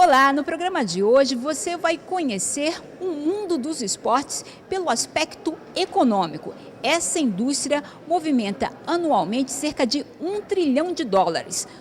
Olá, no programa de hoje você vai conhecer o mundo dos esportes pelo aspecto econômico. Essa indústria movimenta anualmente cerca de US$ 1 trilhão,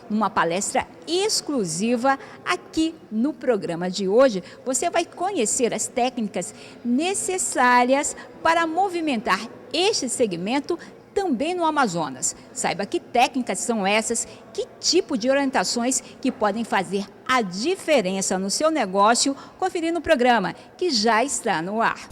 numa palestra exclusiva aqui no programa de hoje. Você vai conhecer as técnicas necessárias para movimentar este segmento também no Amazonas. Saiba que técnicas são essas, que tipo de orientações que podem fazer a diferença no seu negócio, conferindo o programa que já está no ar.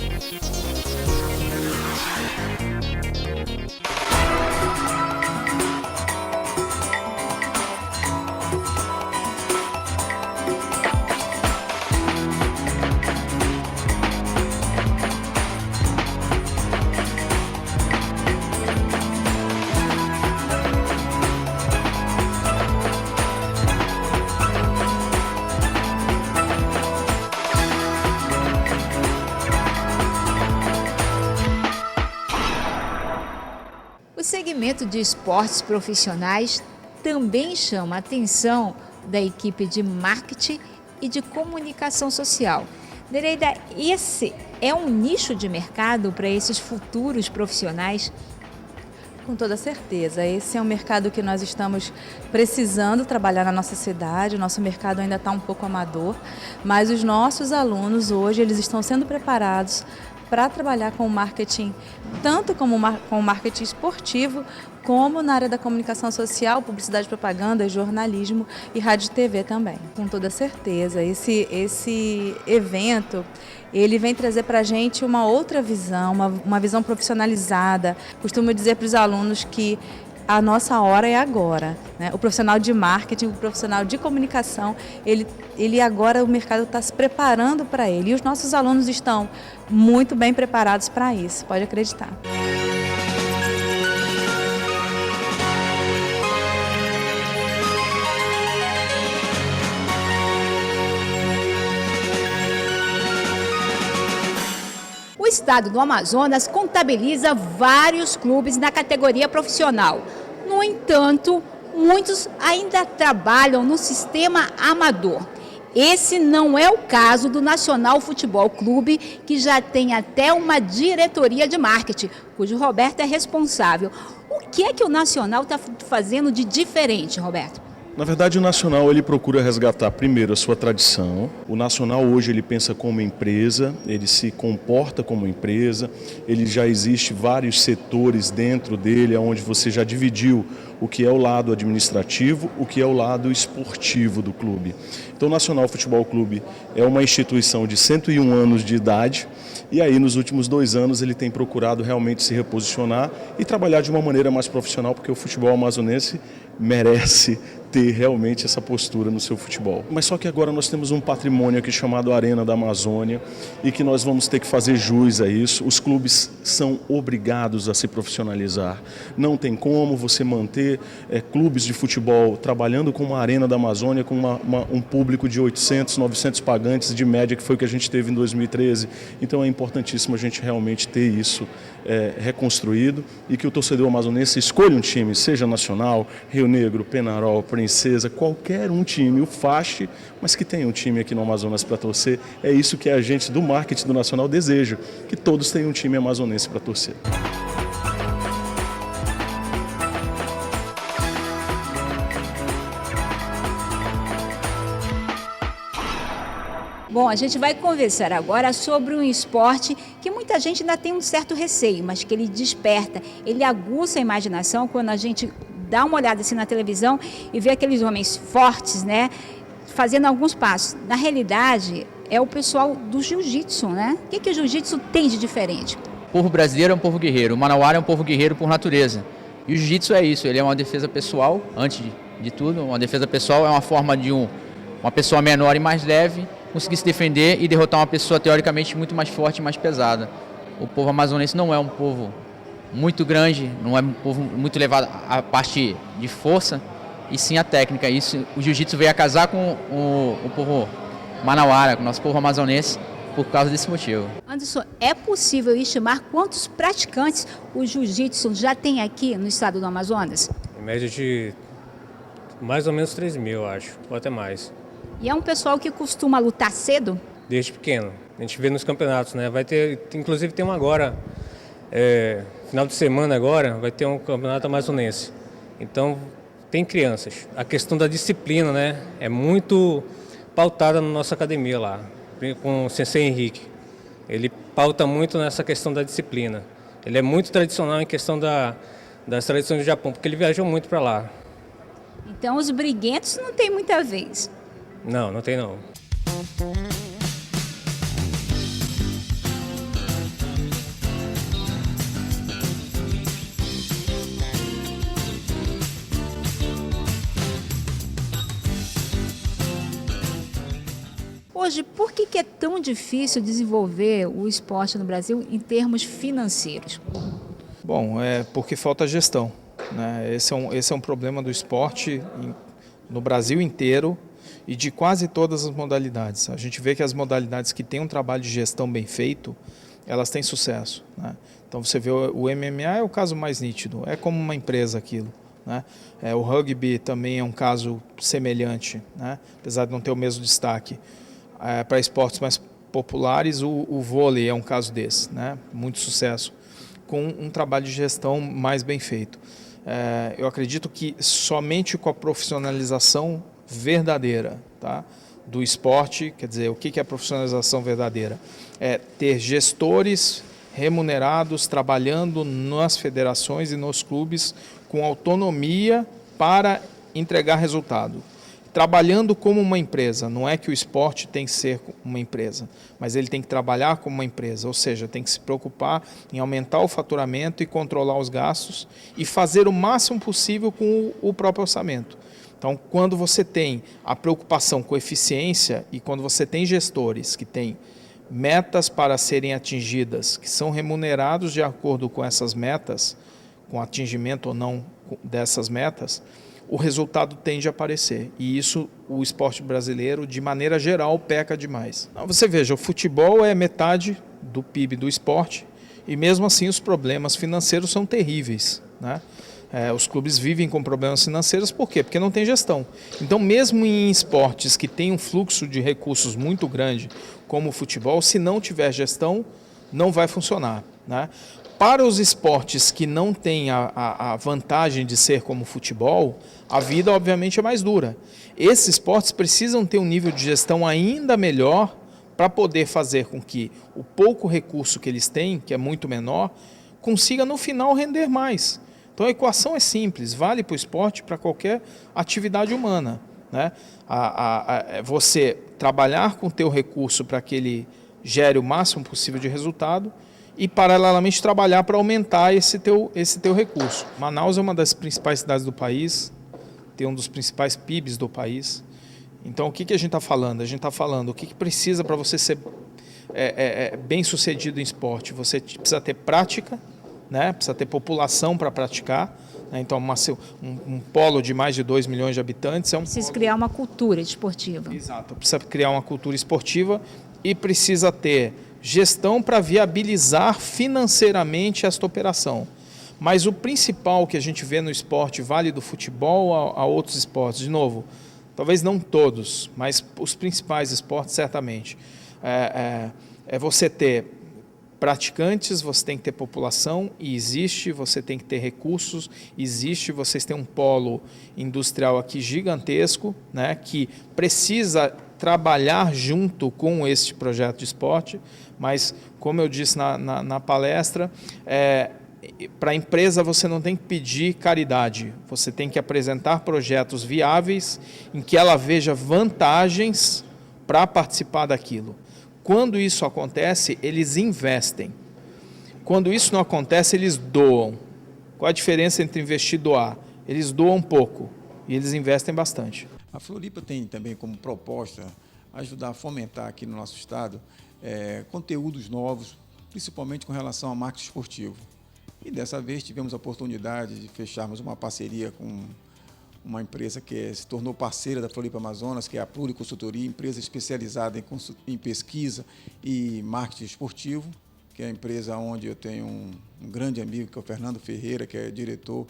O segmento de esportes profissionais também chama a atenção da equipe de marketing e de comunicação social. Nereida, esse é um nicho de mercado para esses futuros profissionais? Com toda certeza, esse é um mercado que nós estamos precisando trabalhar na nossa cidade. O nosso mercado ainda está um pouco amador, mas os nossos alunos hoje eles estão sendo preparados para trabalhar com o marketing, tanto com o marketing esportivo, como na área da comunicação social, publicidade, propaganda, jornalismo e rádio e TV também. Com toda certeza, esse evento ele vem trazer para a gente uma outra visão, uma visão profissionalizada. Costumo dizer para os alunos que a nossa hora é agora, né? O profissional de marketing, o profissional de comunicação, ele agora o mercado está se preparando para ele. E os nossos alunos estão muito bem preparados para isso, pode acreditar. O estado do Amazonas contabiliza vários clubes na categoria profissional. No entanto, muitos ainda trabalham no sistema amador. Esse não é o caso do Nacional Futebol Clube, que já tem até uma diretoria de marketing, cujo Roberto é responsável. O que é que o Nacional está fazendo de diferente, Roberto? Na verdade, o Nacional ele procura resgatar primeiro a sua tradição. O Nacional hoje ele pensa como empresa, ele se comporta como empresa, ele já existe vários setores dentro dele, onde você já dividiu o que é o lado administrativo, o que é o lado esportivo do clube. Então, o Nacional Futebol Clube é uma instituição de 101 anos de idade, e aí nos últimos 2 anos ele tem procurado realmente se reposicionar e trabalhar de uma maneira mais profissional, porque o futebol amazonense merece ter realmente essa postura no seu futebol. Mas só que agora nós temos um patrimônio aqui chamado Arena da Amazônia e que nós vamos ter que fazer jus a isso. Os clubes são obrigados a se profissionalizar. Não tem como você manter clubes de futebol trabalhando com uma Arena da Amazônia com um público de 800, 900 pagantes de média, que foi o que a gente teve em 2013. Então é importantíssimo a gente realmente ter isso reconstruído e que o torcedor amazonense escolha um time, seja nacional, Rio Negro, Penarol, Princesa, qualquer um time, o Fache, mas que tenha um time aqui no Amazonas para torcer. É isso que a gente do marketing do Nacional deseja, que todos tenham um time amazonense para torcer. Bom, a gente vai conversar agora sobre um esporte que muita gente ainda tem um certo receio, mas que ele desperta, ele aguça a imaginação quando a gente dá uma olhada assim na televisão e vê aqueles homens fortes, né, fazendo alguns passos. Na realidade, é o pessoal do jiu-jitsu, né? O que o jiu-jitsu tem de diferente? O povo brasileiro é um povo guerreiro, o manauara é um povo guerreiro por natureza. E o jiu-jitsu é isso, ele é uma defesa pessoal, antes de tudo, uma defesa pessoal é uma forma de uma pessoa menor e mais leve conseguir se defender e derrotar uma pessoa teoricamente muito mais forte e mais pesada. O povo amazonense não é um povo muito grande, não é um povo muito levado à parte de força, e sim a técnica. Isso, o jiu-jitsu veio a casar com o povo manauara, com o nosso povo amazonense, por causa desse motivo. Anderson, é possível estimar quantos praticantes o jiu-jitsu já tem aqui no estado do Amazonas? Em média de mais ou menos 3.000, acho, ou até mais. E é um pessoal que costuma lutar cedo? Desde pequeno. A gente vê nos campeonatos, né? Vai ter, inclusive tem um agora, final de semana agora, vai ter um campeonato amazonense. Então, tem crianças. A questão da disciplina, né? É muito pautada na nossa academia lá, com o Sensei Henrique. Ele pauta muito nessa questão da disciplina. Ele é muito tradicional em questão das tradições do Japão, porque ele viajou muito para lá. Então os briguentos não tem muita vez. Não, não tem não. Hoje, por que é tão difícil desenvolver o esporte no Brasil em termos financeiros? Bom, é porque falta gestão, né? Esse é um problema do esporte no Brasil inteiro e de quase todas as modalidades. A gente vê que as modalidades que têm um trabalho de gestão bem feito, elas têm sucesso, né? Então você vê o MMA é o caso mais nítido, é como uma empresa aquilo, né? O rugby também é um caso semelhante, né? Apesar de não ter o mesmo destaque. Para esportes mais populares, o vôlei é um caso desse, né? Muito sucesso, com um trabalho de gestão mais bem feito. Eu acredito que somente com a profissionalização verdadeira, tá, do esporte, quer dizer, o que é a profissionalização verdadeira? É ter gestores remunerados trabalhando nas federações e nos clubes com autonomia para entregar resultado. Trabalhando como uma empresa, não é que o esporte tem que ser uma empresa, mas ele tem que trabalhar como uma empresa, ou seja, tem que se preocupar em aumentar o faturamento e controlar os gastos e fazer o máximo possível com o próprio orçamento. Então, quando você tem a preocupação com eficiência e quando você tem gestores que têm metas para serem atingidas, que são remunerados de acordo com essas metas, com atingimento ou não dessas metas, o resultado tende a aparecer. E isso o esporte brasileiro, de maneira geral, peca demais. Você veja, o futebol é metade do PIB do esporte e mesmo assim os problemas financeiros são terríveis, né? Os clubes vivem com problemas financeiros, por quê? Porque não tem gestão. Então, mesmo em esportes que têm um fluxo de recursos muito grande, como o futebol, se não tiver gestão, não vai funcionar, né? Para os esportes que não têm a vantagem de ser como o futebol, a vida obviamente é mais dura. Esses esportes precisam ter um nível de gestão ainda melhor para poder fazer com que o pouco recurso que eles têm, que é muito menor, consiga no final render mais. Então a equação é simples, vale para o esporte, para qualquer atividade humana, né? Você trabalhar com o teu recurso para que ele gere o máximo possível de resultado e paralelamente trabalhar para aumentar esse teu recurso. Manaus é uma das principais cidades do país, tem um dos principais PIBs do país. Então o que a gente está falando? A gente está falando o que precisa para você ser bem sucedido em esporte. Você precisa ter prática, né? Precisa ter população para praticar, né? Então um polo de mais de 2 milhões de habitantes é um Precisa criar uma cultura esportiva. Exato, precisa criar uma cultura esportiva e precisa ter gestão para viabilizar financeiramente esta operação. Mas o principal que a gente vê no esporte, vale do futebol a outros esportes, de novo, talvez não todos, mas os principais esportes certamente, é você ter praticantes, você tem que ter população, e existe, você tem que ter recursos, existe, vocês têm um polo industrial aqui gigantesco, né, que precisa trabalhar junto com este projeto de esporte, mas, como eu disse na palestra, para a empresa você não tem que pedir caridade, você tem que apresentar projetos viáveis em que ela veja vantagens para participar daquilo. Quando isso acontece, eles investem. Quando isso não acontece, eles doam. Qual a diferença entre investir e doar? Eles doam pouco e eles investem bastante. A Floripa tem também como proposta ajudar a fomentar aqui no nosso estado conteúdos novos, principalmente com relação ao marketing esportivo. E dessa vez tivemos a oportunidade de fecharmos uma parceria com uma empresa que se tornou parceira da Floripa Amazonas, que é a Pluri Consultoria, empresa especializada em pesquisa e marketing esportivo, que é a empresa onde eu tenho um grande amigo, que é o Fernando Ferreira, que é diretor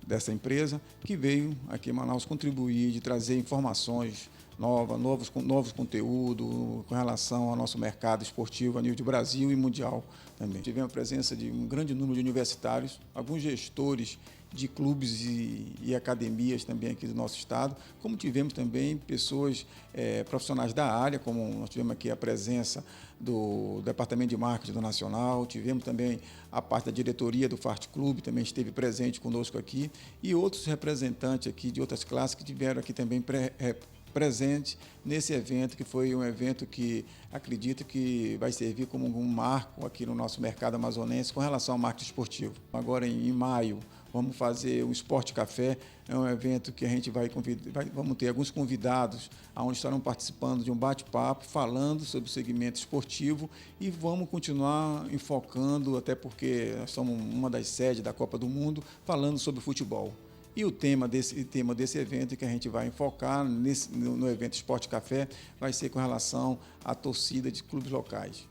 dessa empresa, que veio aqui em Manaus contribuir, de trazer informações novos conteúdos com relação ao nosso mercado esportivo a nível de Brasil e mundial também. Tivemos a presença de um grande número de universitários, alguns gestores de clubes e academias também aqui do nosso estado, como tivemos também pessoas profissionais da área, como nós tivemos aqui a presença do Departamento de Marketing do Nacional, tivemos também a parte da diretoria do Fart Clube, também esteve presente conosco aqui, e outros representantes aqui de outras classes que tiveram aqui também presente nesse evento, que foi um evento que acredito que vai servir como um marco aqui no nosso mercado amazonense com relação ao marketing esportivo. Agora em maio vamos fazer o Esporte Café, é um evento que a gente vamos ter alguns convidados onde estarão participando de um bate-papo falando sobre o segmento esportivo e vamos continuar enfocando, até porque nós somos uma das sedes da Copa do Mundo, falando sobre futebol. E o tema desse evento que a gente vai enfocar no evento Esporte Café vai ser com relação à torcida de clubes locais.